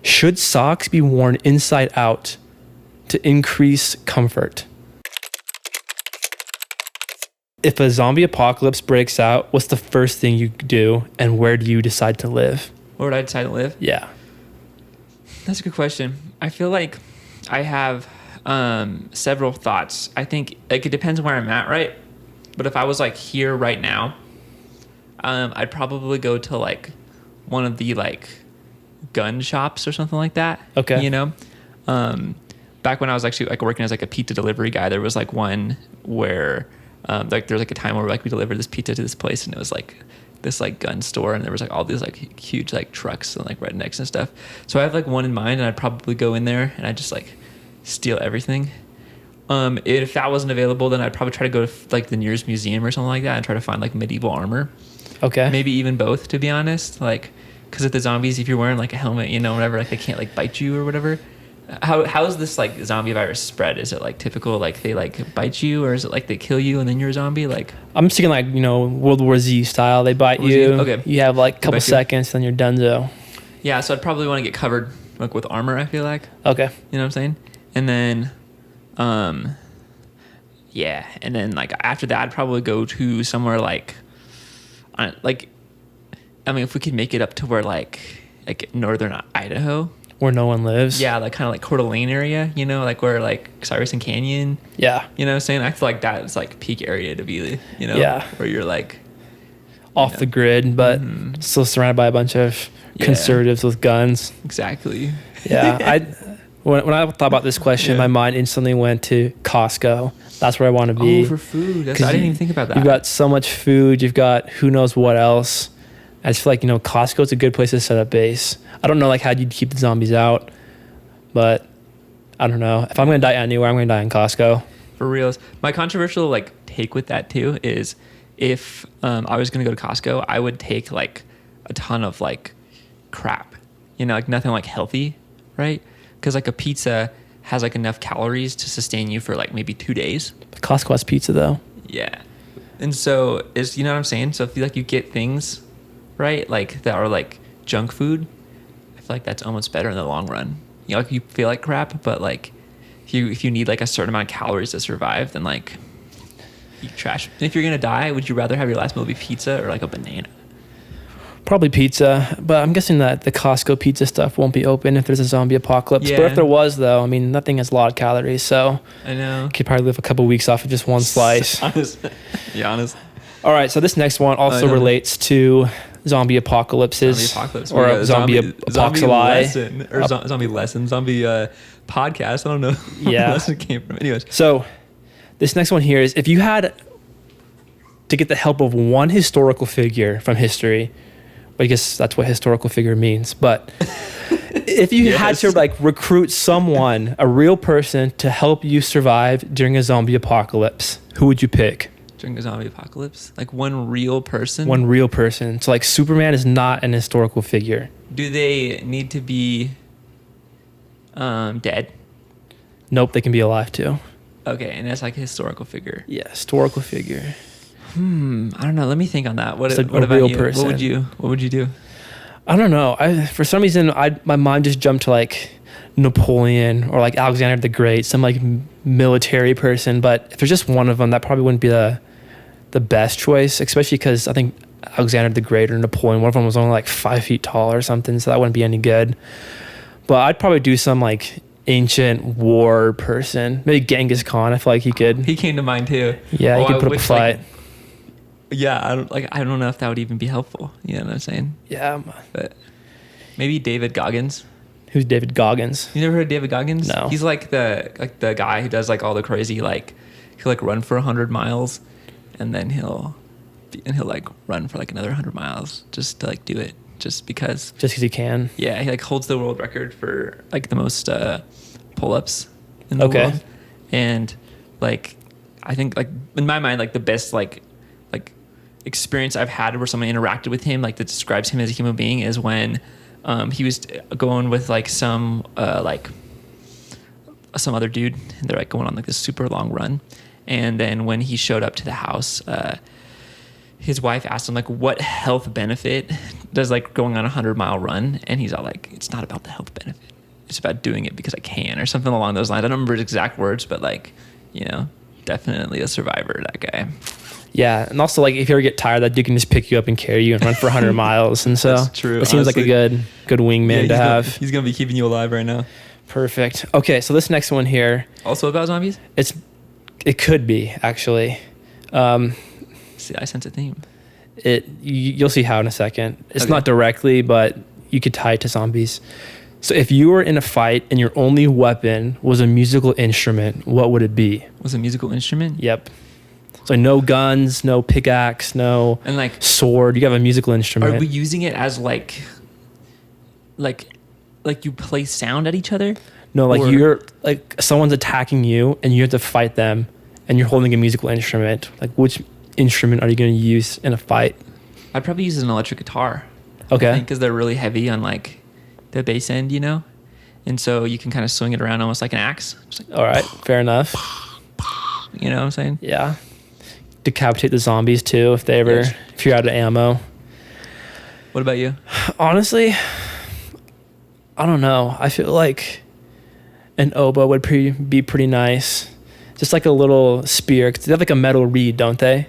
Should socks be worn inside out to increase comfort? If a zombie apocalypse breaks out, what's the first thing you do, and where do you decide to live? Where would I decide to live? Yeah. That's a good question. I feel like I have several thoughts. I think like it depends where I'm at, right? But if I was like here right now, I'd probably go to like one of the like gun shops or something like that. Okay. You know, back when I was actually like working as like a pizza delivery guy, there was like one where like there was like a time where like we delivered this pizza to this place, and it was like this like gun store, and there was like all these like huge like trucks and like rednecks and stuff. So I have like one in mind, and I'd probably go in there and I'd just like steal everything. If that wasn't available, then I'd probably try to go to like the nearest museum or something like that and try to find like medieval armor. Okay. Maybe even both, to be honest. Like, because if the zombies, if you're wearing like a helmet, you know, whatever, like they can't like bite you or whatever. How is this like zombie virus spread? Is it like typical like they like bite you, or is it like they kill you and then you're a zombie? Like I'm just thinking like, you know, World War Z style. They bite World you. Z? Okay. You have like a couple bite you. seconds, then you're donezo. yeah, so I'd probably want to get covered like with armor. I feel like. Okay. You know what I'm saying? And then, yeah, and then like after that, I'd probably go to somewhere like, I mean, if we could make it up to where like northern Idaho. Where no one lives. Yeah, like kind of like Coeur d'Alene area, you know, like where like Cyrus and Canyon. Yeah. You know what I'm saying? I feel like that is like peak area to be, you know, Yeah. where you're like Off know. the grid, but Mhm. still surrounded by a bunch of Yeah. conservatives with guns. exactly. Yeah. When I thought about this question, Yeah. my mind instantly went to Costco. That's where I want to be. Oh, for food. That's, 'Cause I didn't you- even think about that. You've got so much food. You've got who knows what else. I just feel like, you know, Costco's a good place to set up base. I don't know like how you'd keep the zombies out, but I don't know. If I'm going to die anywhere, I'm going to die in Costco. For reals. My controversial like take with that too is if I was gonna go to Costco, I would take like a ton of like crap, you know, like nothing like healthy, right? Because like a pizza has like enough calories to sustain you for like maybe 2 days. Costco has pizza though. Yeah, and so is, you know what I'm saying? So if you like you get things right like that are like junk food, I feel like that's almost better in the long run. You know, like you feel like crap, but like if you need like a certain amount of calories to survive, then like you trash. And if you're gonna die, would you rather have your last meal be pizza or like a banana? Probably pizza, but I'm guessing that the Costco pizza stuff won't be open if there's a zombie apocalypse. But Yeah. if there was, though, I mean, nothing has a lot of calories, so I know. you could probably live a couple weeks off of just one slice. Honest. All right, so this next one also know. relates to zombie apocalypses. Zombie apocalypse. Or We a got zombie zombie apocalypse. lesson or zombie lesson, zombie podcast. I don't know where Yeah. the lesson came from. Anyways, So this next one here is if you had to get the help of one historical figure from history, well, I guess that's what historical figure means, but if you had to Yes. like recruit someone, a real person to help you survive during a zombie apocalypse, who would you pick? during a zombie apocalypse, like one real person. One real person. So like Superman is not an historical figure. Do they need to be dead? Nope, they can be alive too. Okay, and that's like a historical figure. Yeah, historical figure. I don't know. Let me think on that. What, It's a what about real you? person. What would you do? I don't know. For some reason, my mind just jumped to like Napoleon or like Alexander the Great, some like military person. But if there's just one of them, that probably wouldn't be the best choice, especially because I think Alexander the Great or Napoleon, one of them was only like 5 feet tall or something, so that wouldn't be any good. But I'd probably do some like ancient war person, maybe Genghis Khan. I feel like he could. He came to mind too. Yeah, he Oh, could put up a which, fight. like, yeah, I don't know if that would even be helpful. You know what I'm saying? Yeah. But maybe David Goggins. Who's David Goggins? You never heard of David Goggins? No. He's like the guy who does like all the crazy like he'll like run for 100 miles, and then he'll like run for like another 100 miles just to like do it just because. Just because he can. Yeah, he like holds the world record for like the most pull-ups in the Okay. world, and like I think like in my mind like the best like experience I've had where someone interacted with him like that describes him as a human being is when he was going with like some other dude, and they're like going on like this super long run, and then when he showed up to the house, his wife asked him like, what health benefit does like going on a 100-mile run? And he's all like, it's not about the health benefit. It's about doing it because I can, or something along those lines. I don't remember his exact words, but like, you know, definitely a survivor, that guy. Yeah, and also like if you ever get tired, that dude can just pick you up and carry you and run for 100 miles, and so That's true, it seems like a honestly. good wingman to have. He's gonna be keeping you alive right now. Perfect. Okay, so this next one here, Also about zombies? it could be actually. See, I sense a theme. You'll see how in a second. It's Okay. not directly, but you could tie it to zombies. So if you were in a fight and your only weapon was a musical instrument, what would it be? Was a musical instrument? Yep. So no guns, no pickaxe, no And like, sword. You have a musical instrument. are we using it as like you play sound at each other? No, like Or- you're like someone's attacking you and you have to fight them and you're holding a musical instrument. Like which instrument are you going to use in a fight? I'd probably use an electric guitar. Okay. Because they're really heavy on like the bass end, you know? And so you can kind of swing it around almost like an axe. Just like, All right. Fair enough. you know what I'm saying? Yeah. Decapitate the zombies too if they ever Yes. if you're out of ammo. What about you? Honestly, I don't know. I feel like an oboe would be pretty nice. Just like a little spear. 'Cause they have like a metal reed, don't they?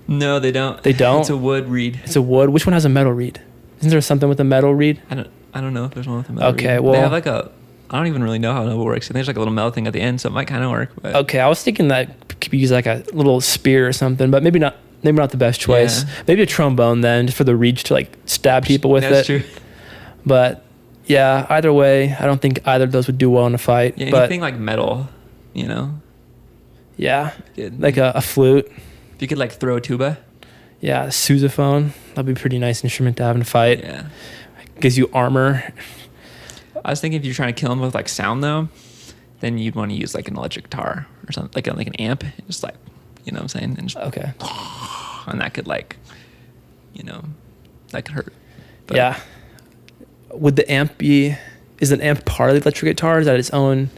No, they don't. They don't? It's a wood reed. It's a wood. Which one has a metal reed? Isn't there something with a metal reed? I don't know if there's one with a metal Okay, reed. well- They have like I don't even really know how an oboe works. I think there's like a little metal thing at the end, so it might kind of work. But Okay, I was thinking that could be used like a little spear or something, but maybe not. Maybe not the best choice. Yeah. Maybe a trombone then, just for the reach to like stab people with that's it. true. But yeah, either way, I don't think either of those would do well in a fight. Yeah, but anything like metal, you know? yeah, Good. like a flute. If you could like throw a tuba. Yeah, a sousaphone. That'd be a pretty nice instrument to have in a fight. Yeah. Gives you armor. I was thinking if you're trying to kill them with like sound though, then you'd want to use like an electric guitar or something, like an amp, just like, you know what I'm saying? And, just, Okay. and that could like, you know, that could hurt. But Yeah. Would the amp be? Is an amp part of the electric guitar? Is that its own?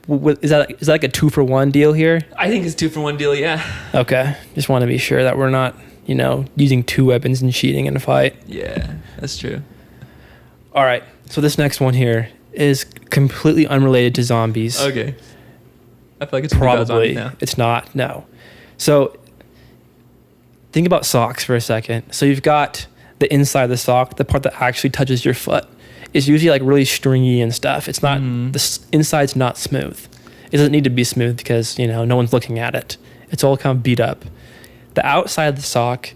Is that like a 2-for-1 deal here? I think it's 2-for-1 deal. Yeah. Okay. Just want to be sure that we're not, using two weapons and cheating in a fight. Yeah, that's true. All right. So this next one here is completely unrelated to zombies. Okay. I feel like it's probably Probably. now. It's not. No. So think about socks for a second. So you've got the inside of the sock, the part that actually touches your foot. Is usually like really stringy and stuff. It's not, inside's not smooth. It doesn't need to be smooth because, no one's looking at it. It's all kind of beat up. The outside of the sock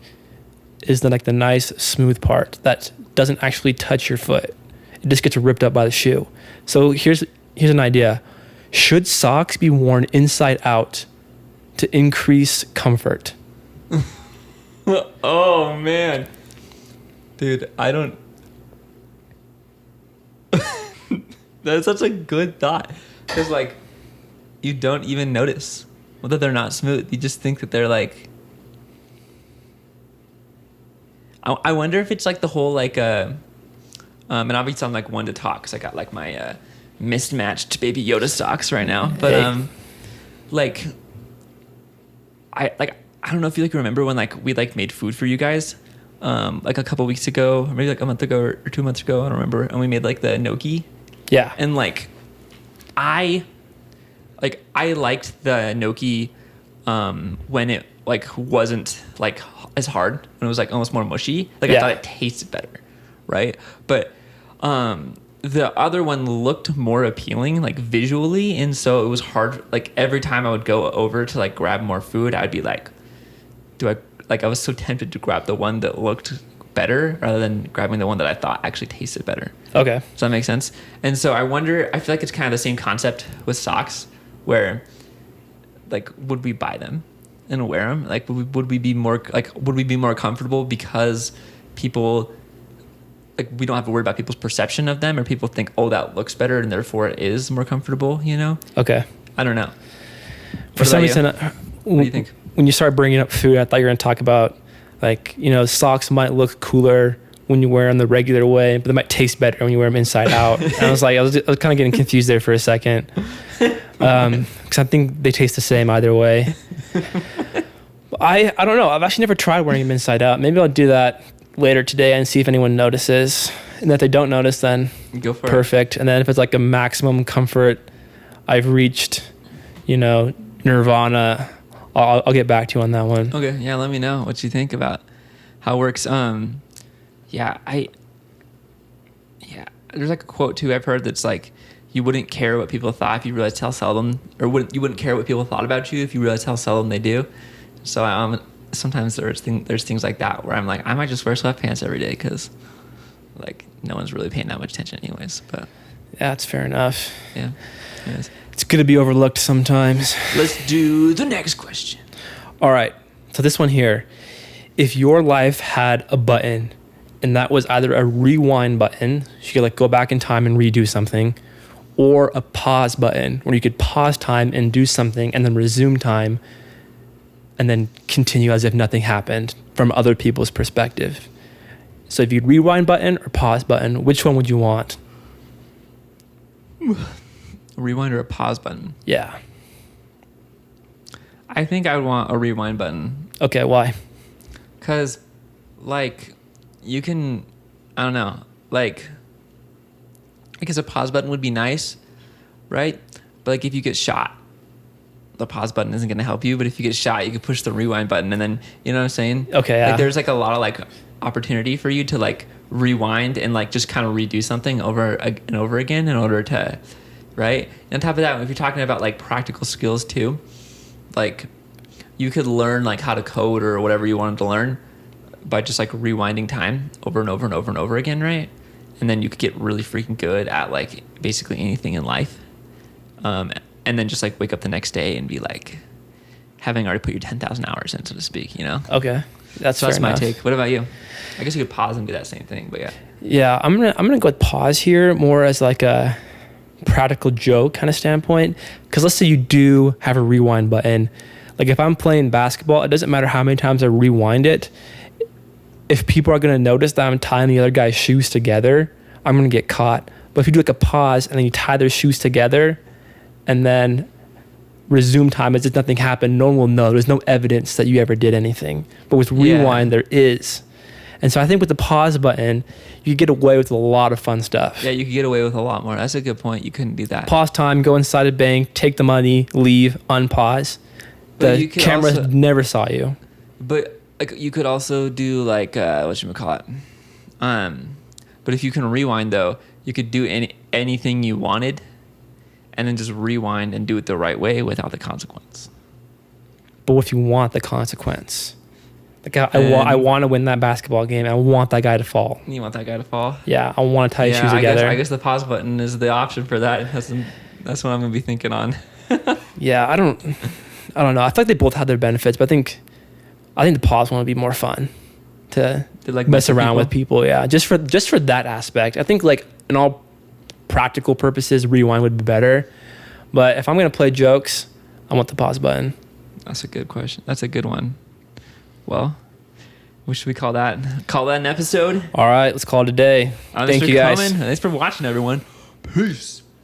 is the nice smooth part that doesn't actually touch your foot. It just gets ripped up by the shoe. So here's an idea. Should socks be worn inside out to increase comfort? Oh man, dude, I don't. That's such a good thought, because like, you don't even notice that they're not smooth. You just think that they're like. I wonder if it's like the whole like and obviously I'm like one to talk because I got like my mismatched Baby Yoda socks right now, but Hey. like I don't know if you like remember when like we like made food for you guys like a couple weeks ago, or maybe like a month ago or 2 months ago, I don't remember, and we made like the gnocchi. Yeah. And like I liked the gnocchi when it like wasn't like as hard, when it was like almost more mushy. Like I Yeah. thought it tasted better, right? But the other one looked more appealing like visually, and so it was hard. Like every time I would go over to like grab more food, I'd be like, I was so tempted to grab the one that looked better rather than grabbing the one that I thought actually tasted better. Okay. Does that make sense? And so I wonder, I feel like it's kind of the same concept with socks, where like, would we buy them and wear them? Like, would we be more comfortable because people, like, we don't have to worry about people's perception of them, or people think, oh, that looks better and therefore it is more comfortable, Okay. I don't know. For some reason, What do you think? When you started bringing up food, I thought you were going to talk about socks might look cooler when you wear them the regular way, but they might taste better when you wear them inside out. And I was kind of getting confused there for a second, because I think they taste the same either way. I don't know. I've actually never tried wearing them inside out. Maybe I'll do that later today and see if anyone notices. And if they don't notice, then Go for perfect. And then if it's like a maximum comfort, I've reached, nirvana. I'll get back to you on that one. it. Okay, yeah, let me know what you think about how it works. Yeah, there's like a quote too I've heard that's like, you wouldn't care what people thought if you realized how seldom, you wouldn't care what people thought about you if you realized how seldom they do. So sometimes there's things like that where I'm like, I might just wear sweatpants every day because like no one's really paying that much attention anyways. But Yeah, that's fair enough. yeah, anyways. It's good to be overlooked sometimes. Let's do the next question. All right. So this one here, if your life had a button and that was either a rewind button, so you could like go back in time and redo something, or a pause button where you could pause time and do something and then resume time and then continue as if nothing happened from other people's perspective. So if you'd rewind button or pause button, which one would you want? A rewind or a pause button? Yeah. I think I would want a rewind button. Okay, why? Because, like, you can, I don't know, like, I guess a pause button would be nice, right? But, like, if you get shot, the pause button isn't going to help you. But if you get shot, you can push the rewind button and then, you know what I'm saying? Okay, yeah. Like, there's, like, a lot of, like, opportunity for you to, like, rewind and, like, just kind of redo something over and over again in order to, right? And on top of that, if you're talking about, like, practical skills, too, like, you could learn, like, how to code or whatever you wanted to learn by just, like, rewinding time over and over and over and over again, right? And then you could get really freaking good at, like, basically anything in life. And then just, like, wake up the next day and be, like, having already put your 10,000 hours in, so to speak, you know? Okay. That's So fair that's my enough. take. What about you? I guess you could pause and do that same thing, but yeah. Yeah, I'm gonna go with pause here more as like a practical joke kind of standpoint. Because let's say you do have a rewind button. Like if I'm playing basketball, it doesn't matter how many times I rewind it. If people are gonna notice that I'm tying the other guy's shoes together, I'm gonna get caught. But if you do like a pause and then you tie their shoes together and then resume time as if nothing happened, no one will know. There's no evidence that you ever did anything. But with rewind, there is. And so I think with the pause button, you get away with a lot of fun stuff. Yeah, you could get away with a lot more. That's a good point. You couldn't do that. Pause time, go inside a bank, take the money, leave, unpause. But The you could camera also- never saw you. But like you could also do like whatchamacallit. But if you can rewind though, you could do anything you wanted and then just rewind and do it the right way without the consequence. But if you want the consequence, like I want to win that basketball game. I want that guy to fall. You want that guy to fall? Yeah, I want to tie his shoes I together. guess the pause button is the option for that. That's what I'm gonna be thinking on. Yeah, I don't know. I feel like they both have their benefits, but I think the pause one would be more fun to like mess around with people. Yeah, just for that aspect. I think like in all practical purposes, rewind would be better. But if I'm gonna play jokes, I want the pause button. That's a good question. That's a good one. Well, what should we call that? Call that an episode? All right, let's call it a day. Thanks Thank for you guys. coming. Thanks for watching, everyone. Peace.